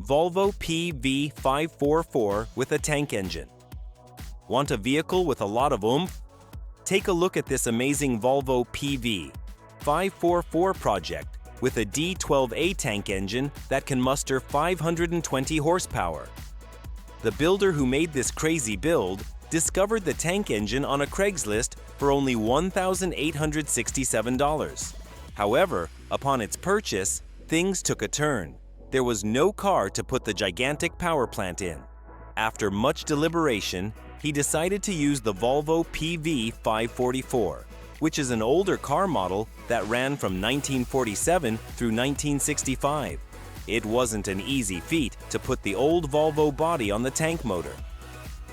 Volvo PV544 with a tank engine. Want a vehicle with a lot of oomph? Take a look at this amazing Volvo PV544 project with a D12A tank engine that can muster 520 horsepower. The builder who made this crazy build discovered the tank engine on a Craigslist for only $1,867. However, upon its purchase, things took a turn. There was no car to put the gigantic power plant in. After much deliberation, he decided to use the Volvo PV544, which is an older car model that ran from 1947 through 1965. It wasn't an easy feat to put the old Volvo body on the tank motor.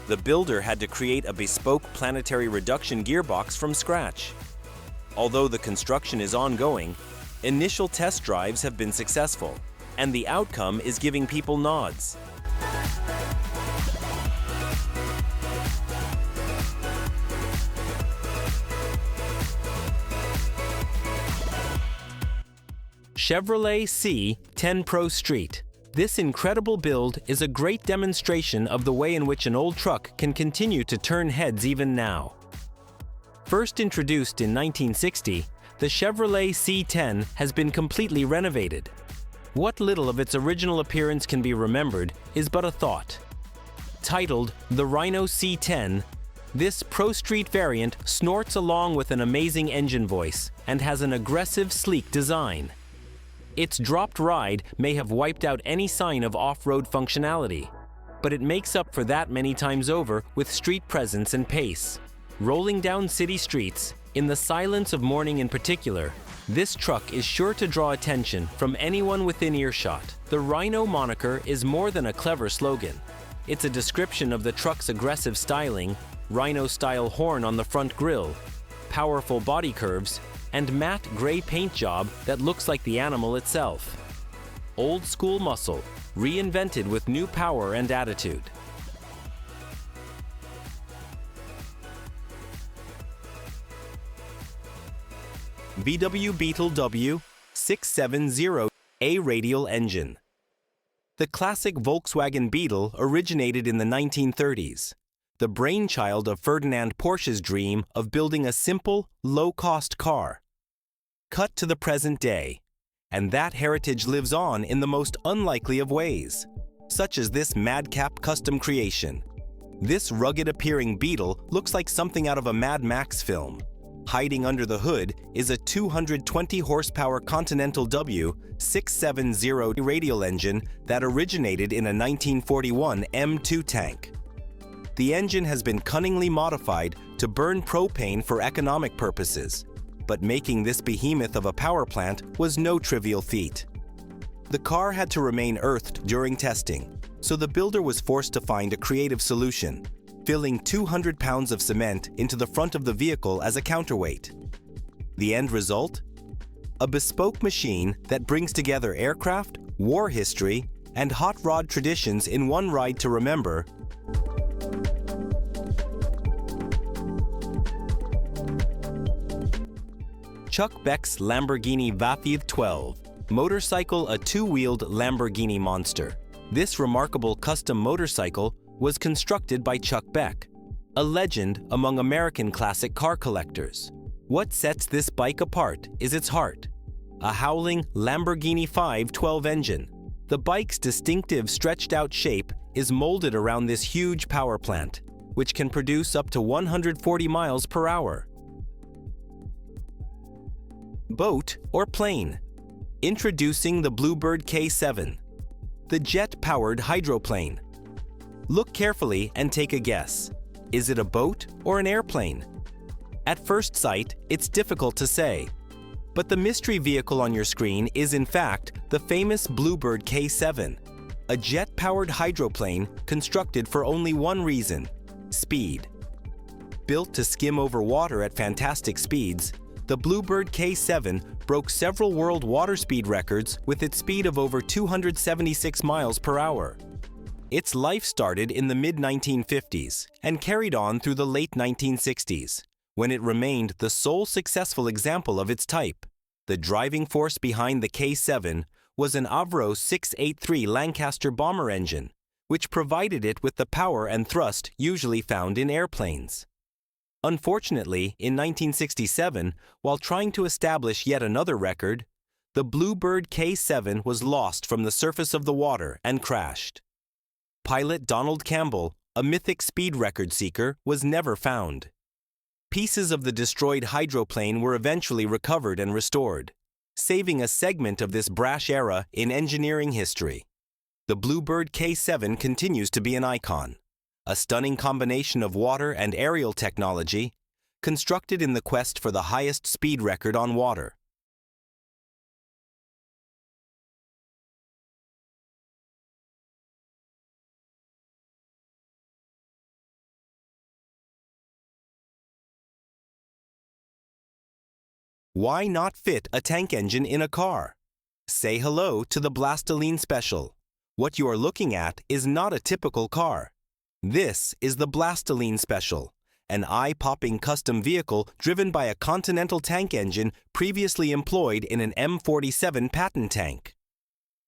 The builder had to create a bespoke planetary reduction gearbox from scratch. Although the construction is ongoing, initial test drives have been successful, and the outcome is giving people nods. Chevrolet C10 Pro Street. This incredible build is a great demonstration of the way in which an old truck can continue to turn heads even now. First introduced in 1960, the Chevrolet C10 has been completely renovated. What little of its original appearance can be remembered is but a thought. Titled the Rhino C10, this Pro Street variant snorts along with an amazing engine voice and has an aggressive, sleek design. Its dropped ride may have wiped out any sign of off-road functionality, but it makes up for that many times over with street presence and pace. Rolling down city streets, in the silence of morning in particular, this truck is sure to draw attention from anyone within earshot. The Rhino moniker is more than a clever slogan. It's a description of the truck's aggressive styling, Rhino-style horn on the front grille, powerful body curves, and matte gray paint job that looks like the animal itself. Old school muscle, reinvented with new power and attitude. VW Beetle W670A radial engine. The classic Volkswagen Beetle originated in the 1930s, the brainchild of Ferdinand Porsche's dream of building a simple, low-cost car. Cut to the present day, and that heritage lives on in the most unlikely of ways, such as this madcap custom creation. This rugged-appearing Beetle looks like something out of a Mad Max film. Hiding under the hood is a 220-horsepower Continental W670 radial engine that originated in a 1941 M2 tank. The engine has been cunningly modified to burn propane for economic purposes, but making this behemoth of a power plant was no trivial feat. The car had to remain earthed during testing, so the builder was forced to find a creative solution, filling 200 pounds of cement into the front of the vehicle as a counterweight. The end result? A bespoke machine that brings together aircraft, war history, and hot rod traditions in one ride to remember. Chuck Beck's Lamborghini Vapith 12. Motorcycle, a two-wheeled Lamborghini monster. This remarkable custom motorcycle was constructed by Chuck Beck, a legend among American classic car collectors. What sets this bike apart is its heart, a howling Lamborghini 512 engine. The bike's distinctive stretched-out shape is molded around this huge power plant, which can produce up to 140 miles per hour. Boat or plane? Introducing the Bluebird K7, the jet-powered hydroplane. Look carefully and take a guess. Is it a boat or an airplane? At first sight, it's difficult to say. But the mystery vehicle on your screen is in fact the famous Bluebird K7, a jet-powered hydroplane constructed for only one reason: speed. Built to skim over water at fantastic speeds, the Bluebird K7 broke several world water speed records with its speed of over 276 miles per hour. Its life started in the mid-1950s and carried on through the late 1960s, when it remained the sole successful example of its type. The driving force behind the K7 was an Avro 683 Lancaster bomber engine, which provided it with the power and thrust usually found in airplanes. Unfortunately, in 1967, while trying to establish yet another record, the Bluebird K-7 was lost from the surface of the water and crashed. Pilot Donald Campbell, a mythic speed record seeker, was never found. Pieces of the destroyed hydroplane were eventually recovered and restored, saving a segment of this brash era in engineering history. The Bluebird K-7 continues to be an icon, a stunning combination of water and aerial technology, constructed in the quest for the highest speed record on water. Why not fit a tank engine in a car? Say hello to the Blastoline Special. What you are looking at is not a typical car. This is the Blastoline Special, an eye-popping custom vehicle driven by a Continental tank engine previously employed in an M47 Patton tank.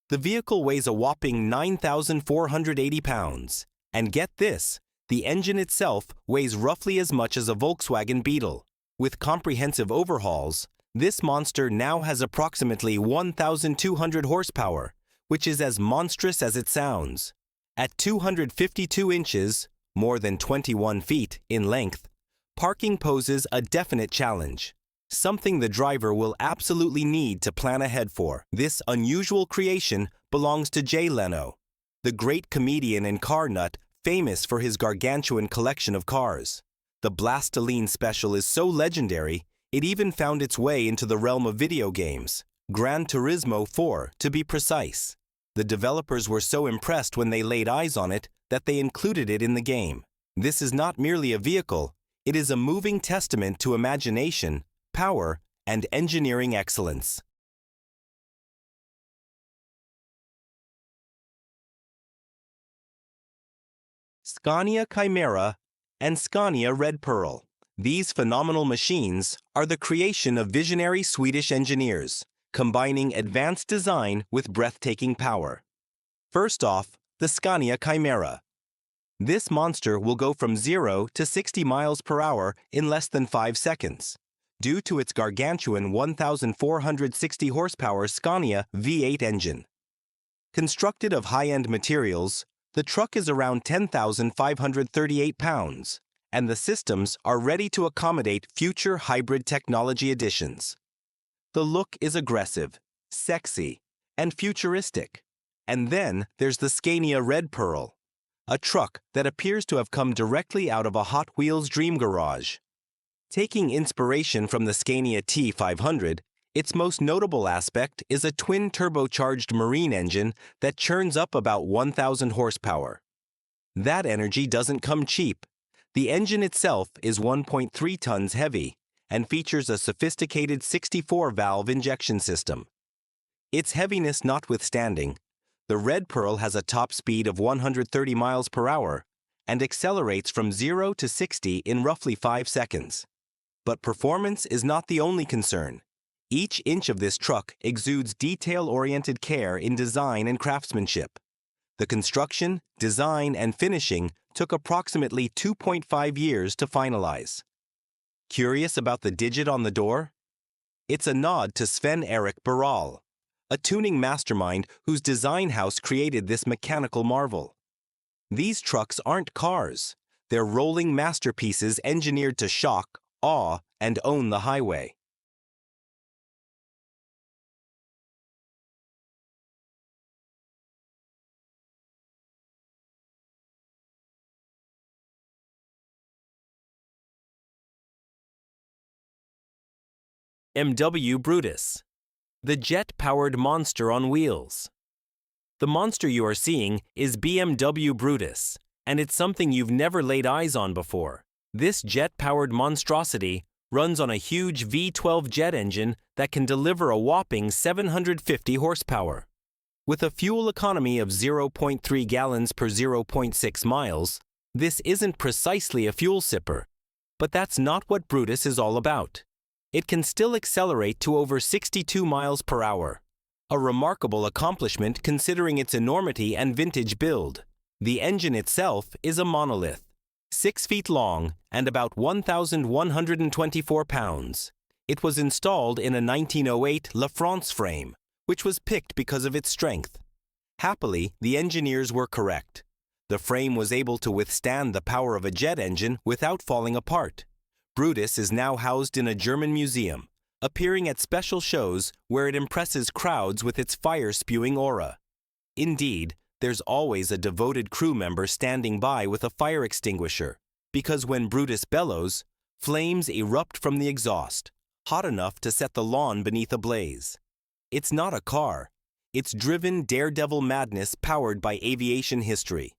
The vehicle weighs a whopping 9,480 pounds. And get this, the engine itself weighs roughly as much as a Volkswagen Beetle. With comprehensive overhauls, this monster now has approximately 1,200 horsepower, which is as monstrous as it sounds. At 252 inches, more than 21 feet in length, parking poses a definite challenge, something the driver will absolutely need to plan ahead for. This unusual creation belongs to Jay Leno, the great comedian and car nut famous for his gargantuan collection of cars. The Blastoline Special is so legendary, it even found its way into the realm of video games, Gran Turismo 4 to be precise. The developers were so impressed when they laid eyes on it that they included it in the game. This is not merely a vehicle, it is a moving testament to imagination, power, and engineering excellence. Scania Chimera and Scania Red Pearl. These phenomenal machines are the creation of visionary Swedish engineers, combining advanced design with breathtaking power. First off, the Scania Chimera. This monster will go from 0 to 60 miles per hour in less than 5 seconds, due to its gargantuan 1,460 horsepower Scania V8 engine. Constructed of high-end materials, the truck is around 10,538 pounds, and the systems are ready to accommodate future hybrid technology additions. The look is aggressive, sexy, and futuristic. And then there's the Scania Red Pearl, a truck that appears to have come directly out of a Hot Wheels dream garage. Taking inspiration from the Scania T500, its most notable aspect is a twin-turbocharged marine engine that churns up about 1,000 horsepower. That energy doesn't come cheap. The engine itself is 1.3 tons heavy and features a sophisticated 64-valve injection system. Its heaviness notwithstanding, the Red Pearl has a top speed of 130 miles per hour and accelerates from 0 to 60 in roughly 5 seconds. But performance is not the only concern. Each inch of this truck exudes detail-oriented care in design and craftsmanship. The construction, design, and finishing took approximately 2.5 years to finalize. Curious about the digit on the door? It's a nod to Sven-Erik Baral, a tuning mastermind whose design house created this mechanical marvel. These trucks aren't cars. They're rolling masterpieces engineered to shock, awe, and own the highway. MW Brutus, the jet-powered monster on wheels. The monster you are seeing is BMW Brutus, and it's something you've never laid eyes on before. This jet-powered monstrosity runs on a huge V12 jet engine that can deliver a whopping 750 horsepower. With a fuel economy of 0.3 gallons per 0.6 miles, this isn't precisely a fuel sipper, but that's not what Brutus is all about. It can still accelerate to over 62 miles per hour. A remarkable accomplishment considering its enormity and vintage build. The engine itself is a monolith, 6 feet long and about 1,124 pounds. It was installed in a 1908 La France frame, which was picked because of its strength. Happily, the engineers were correct. The frame was able to withstand the power of a jet engine without falling apart. Brutus is now housed in a German museum, appearing at special shows where it impresses crowds with its fire-spewing aura. Indeed, there's always a devoted crew member standing by with a fire extinguisher, because when Brutus bellows, flames erupt from the exhaust, hot enough to set the lawn beneath ablaze. It's not a car. It's driven daredevil madness powered by aviation history.